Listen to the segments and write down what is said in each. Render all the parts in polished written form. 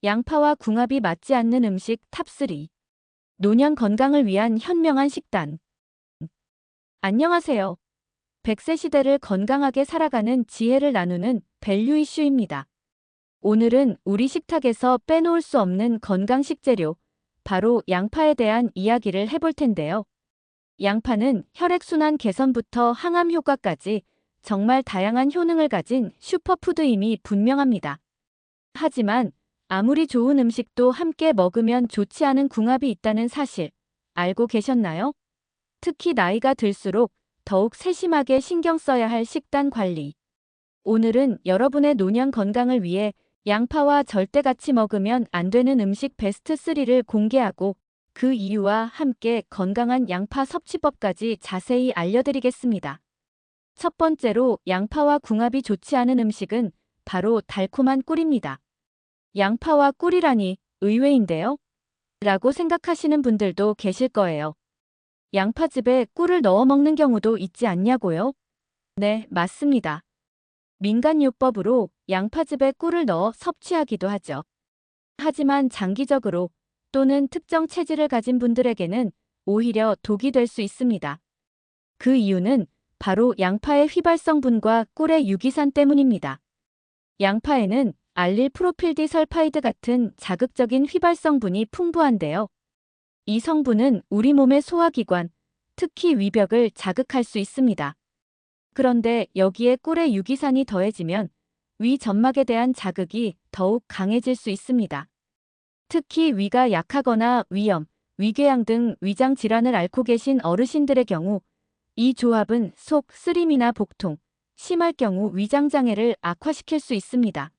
양파와 궁합이 맞지 않는 음식 탑3. 노년 건강을 위한 현명한 식단. 안녕하세요. 100세 시대를 건강하게 살아가는 지혜를 나누는 밸류 이슈입니다. 오늘은 우리 식탁에서 빼놓을 수 없는 건강 식재료, 바로 양파에 대한 이야기를 해볼 텐데요. 양파는 혈액순환 개선부터 항암 효과까지 정말 다양한 효능을 가진 슈퍼푸드임이 분명합니다. 하지만 아무리 좋은 음식도 함께 먹으면 좋지 않은 궁합이 있다는 사실 알고 계셨나요? 특히 나이가 들수록 더욱 세심하게 신경 써야 할 식단 관리. 오늘은 여러분의 노년 건강을 위해 양파와 절대 같이 먹으면 안 되는 음식 베스트 3를 공개하고 그 이유와 함께 건강한 양파 섭취법까지 자세히 알려드리겠습니다. 첫 번째로 양파와 궁합이 좋지 않은 음식은 바로 달콤한 꿀입니다. 양파와 꿀이라니 의외인데요? 라고 생각하시는 분들도 계실 거예요. 양파즙에 꿀을 넣어 먹는 경우도 있지 않냐고요? 네, 맞습니다. 민간요법으로 양파즙에 꿀을 넣어 섭취하기도 하죠. 하지만 장기적으로 또는 특정 체질을 가진 분들에게는 오히려 독이 될 수 있습니다. 그 이유는 바로 양파의 휘발성분과 꿀의 유기산 때문입니다. 양파에는 알릴 프로필디 설파이드 같은 자극적인 휘발성분이 풍부한데요. 이 성분은 우리 몸의 소화기관, 특히 위벽을 자극할 수 있습니다. 그런데 여기에 꿀의 유기산이 더해지면 위 점막에 대한 자극이 더욱 강해질 수 있습니다. 특히 위가 약하거나 위염, 위궤양 등 위장 질환을 앓고 계신 어르신들의 경우 이 조합은 속 쓰림이나 복통, 심할 경우 위장장애를 악화시킬 수 있습니다.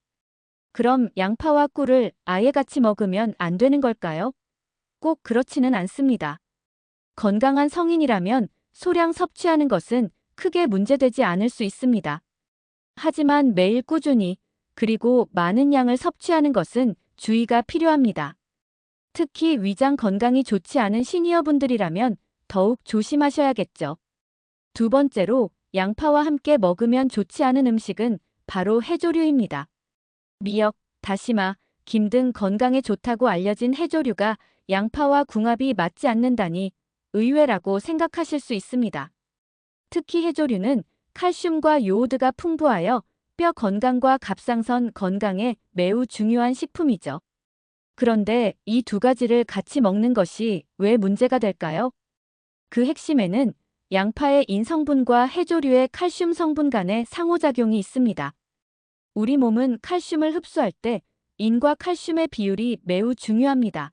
그럼 양파와 꿀을 아예 같이 먹으면 안 되는 걸까요? 꼭 그렇지는 않습니다. 건강한 성인이라면 소량 섭취하는 것은 크게 문제되지 않을 수 있습니다. 하지만 매일 꾸준히 그리고 많은 양을 섭취하는 것은 주의가 필요합니다. 특히 위장 건강이 좋지 않은 시니어분들이라면 더욱 조심하셔야겠죠. 두 번째로 양파와 함께 먹으면 좋지 않은 음식은 바로 해조류입니다. 미역, 다시마, 김 등 건강에 좋다고 알려진 해조류가 양파와 궁합이 맞지 않는다니 의외라고 생각하실 수 있습니다. 특히 해조류는 칼슘과 요오드가 풍부하여 뼈 건강과 갑상선 건강에 매우 중요한 식품이죠. 그런데 이 두 가지를 같이 먹는 것이 왜 문제가 될까요? 그 핵심에는 양파의 인성분과 해조류의 칼슘 성분 간의 상호작용이 있습니다. 우리 몸은 칼슘을 흡수할 때 인과 칼슘의 비율이 매우 중요합니다.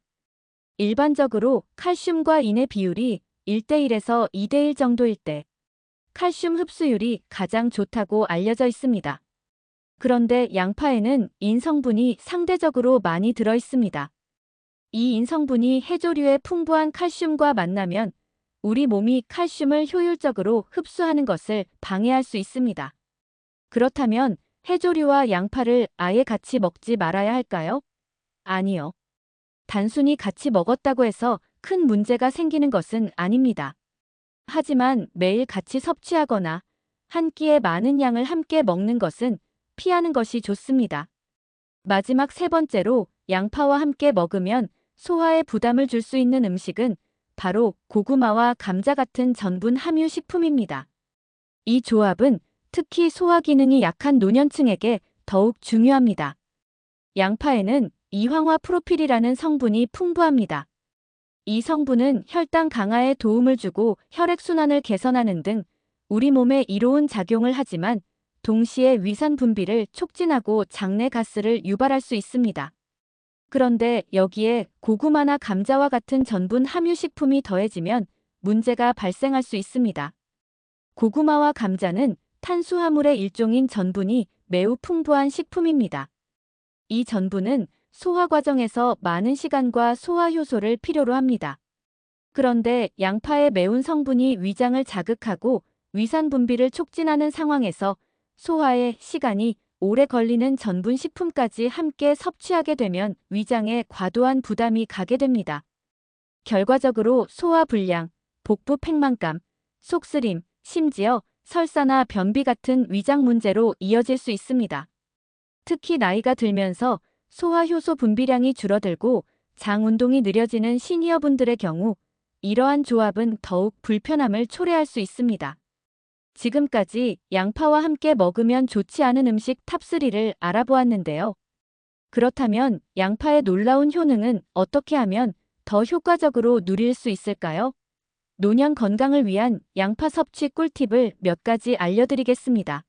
일반적으로 칼슘과 인의 비율이 1대1에서 2대1 정도일 때 칼슘 흡수율이 가장 좋다고 알려져 있습니다. 그런데 양파에는 인 성분이 상대적으로 많이 들어 있습니다. 이 인 성분이 해조류의 풍부한 칼슘과 만나면 우리 몸이 칼슘을 효율적으로 흡수하는 것을 방해할 수 있습니다. 그렇다면 해조류와 양파를 아예 같이 먹지 말아야 할까요? 아니요. 단순히 같이 먹었다고 해서 큰 문제가 생기는 것은 아닙니다. 하지만 매일 같이 섭취하거나 한 끼에 많은 양을 함께 먹는 것은 피하는 것이 좋습니다. 마지막 세 번째로 양파와 함께 먹으면 소화에 부담을 줄 수 있는 음식은 바로 고구마와 감자 같은 전분 함유 식품입니다. 이 조합은 특히 소화 기능이 약한 노년층에게 더욱 중요합니다. 양파에는 이황화 프로필이라는 성분이 풍부합니다. 이 성분은 혈당 강화에 도움을 주고 혈액순환을 개선하는 등 우리 몸에 이로운 작용을 하지만 동시에 위산 분비를 촉진하고 장내 가스를 유발할 수 있습니다. 그런데 여기에 고구마나 감자와 같은 전분 함유 식품이 더해지면 문제가 발생할 수 있습니다. 고구마와 감자는 탄수화물의 일종인 전분이 매우 풍부한 식품입니다. 이 전분은 소화 과정에서 많은 시간과 소화 효소를 필요로 합니다. 그런데 양파의 매운 성분이 위장을 자극하고 위산 분비를 촉진하는 상황에서 소화에 시간이 오래 걸리는 전분 식품까지 함께 섭취하게 되면 위장에 과도한 부담이 가게 됩니다. 결과적으로 소화 불량, 복부 팽만감, 속쓰림, 심지어 설사나 변비 같은 위장 문제로 이어질 수 있습니다. 특히 나이가 들면서 소화 효소 분비량이 줄어들고 장 운동이 느려지는 시니어분들의 경우 이러한 조합은 더욱 불편함을 초래할 수 있습니다. 지금까지 양파와 함께 먹으면 좋지 않은 음식 탑3를 알아보았는데요. 그렇다면 양파의 놀라운 효능은 어떻게 하면 더 효과적으로 누릴 수 있을까요? 노년 건강을 위한 양파 섭취 꿀팁을 몇 가지 알려드리겠습니다.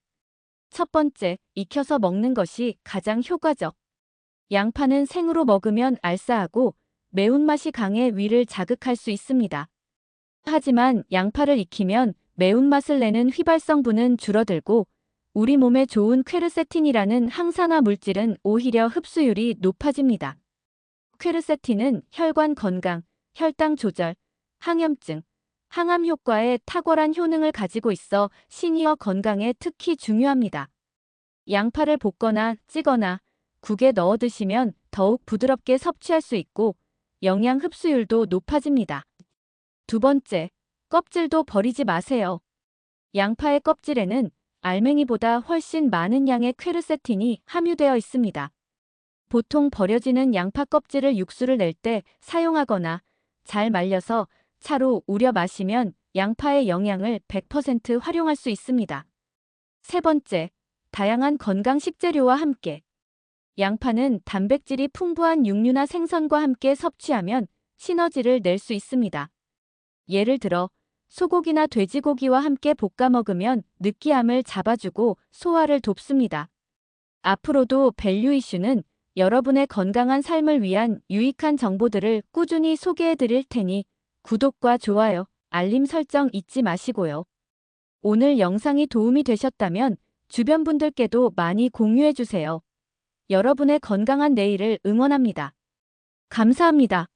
첫 번째, 익혀서 먹는 것이 가장 효과적. 양파는 생으로 먹으면 알싸하고 매운맛이 강해 위를 자극할 수 있습니다. 하지만 양파를 익히면 매운맛을 내는 휘발성분은 줄어들고 우리 몸에 좋은 퀘르세틴이라는 항산화 물질은 오히려 흡수율이 높아집니다. 퀘르세틴은 혈관 건강, 혈당 조절, 항염증, 항암 효과에 탁월한 효능을 가지고 있어 시니어 건강에 특히 중요합니다. 양파를 볶거나 찌거나 국에 넣어 드시면 더욱 부드럽게 섭취할 수 있고 영양 흡수율도 높아집니다. 두 번째, 껍질도 버리지 마세요. 양파의 껍질에는 알맹이보다 훨씬 많은 양의 퀘르세틴이 함유되어 있습니다. 보통 버려지는 양파 껍질을 육수를 낼 때 사용하거나 잘 말려서 차로 우려 마시면 양파의 영양을 100% 활용할 수 있습니다. 세 번째, 다양한 건강 식재료와 함께. 양파는 단백질이 풍부한 육류나 생선과 함께 섭취하면 시너지를 낼 수 있습니다. 예를 들어 소고기나 돼지고기와 함께 볶아 먹으면 느끼함을 잡아주고 소화를 돕습니다. 앞으로도 밸류 이슈는 여러분의 건강한 삶을 위한 유익한 정보들을 꾸준히 소개해 드릴 테니 구독과 좋아요, 알림 설정 잊지 마시고요. 오늘 영상이 도움이 되셨다면 주변 분들께도 많이 공유해 주세요. 여러분의 건강한 내일을 응원합니다. 감사합니다.